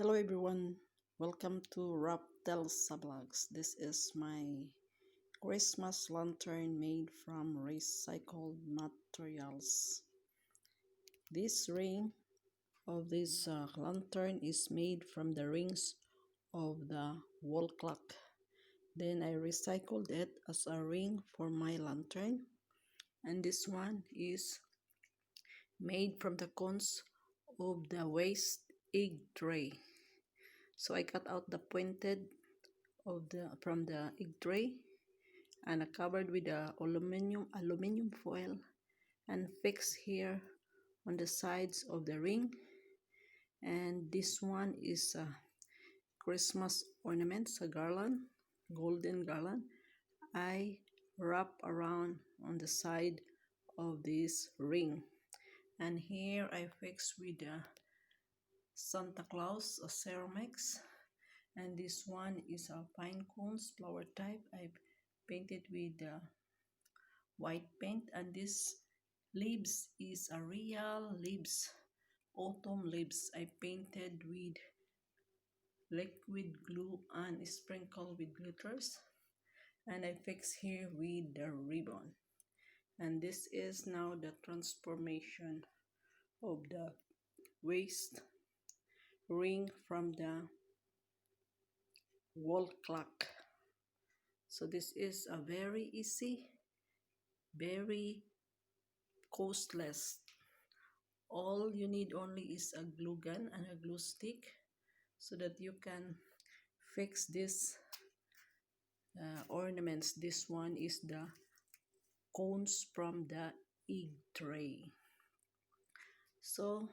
Hello everyone, welcome to Raptels Vlogs. This is my Christmas lantern made from recycled materials. This ring of this lantern is made from the rings of the wall clock. Then I recycled it as a ring for my lantern. And this one is made from the cones of the waste egg tray. So I cut out the pointed from the egg tray and I covered with the aluminum foil and fixed here on the sides of the ring. And this one is a Christmas ornaments, a garland, golden garland. I wrap around on the side of this ring, and here I fix with the Santa Claus, a ceramics. And this one is a pine cones flower type. I painted with white paint, and this leaves is a real leaves, autumn leaves. I painted with liquid glue and sprinkled with glitters, and I fix here with the ribbon. And this is now the transformation of the waist ring from the wall clock. So this is a very easy, very costless. All you need only is a glue gun and a glue stick so that you can fix this ornaments. This one is the cones from the egg tray. So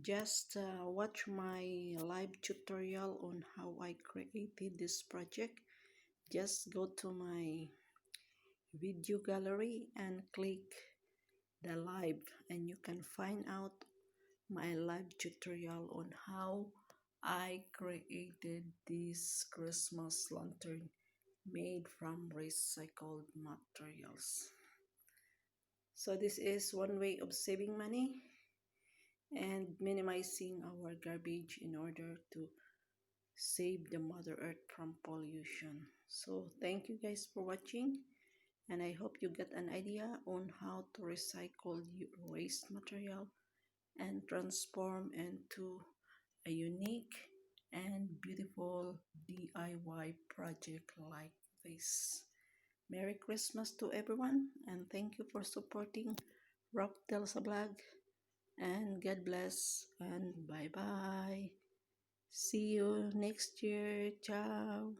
just watch my live tutorial on how I created this project. Just go to my video gallery and click the live, and you can find out my live tutorial on how I created this Christmas lantern made from recycled materials. So this is one way of saving money and minimizing our garbage in order to save the Mother Earth from pollution. So thank you guys for watching, and I hope you get an idea on how to recycle your waste material and transform into a unique and beautiful DIY project like this. Merry Christmas to everyone, and thank you for supporting Raptels Vlog, and God bless, and bye bye. See you next year. Ciao.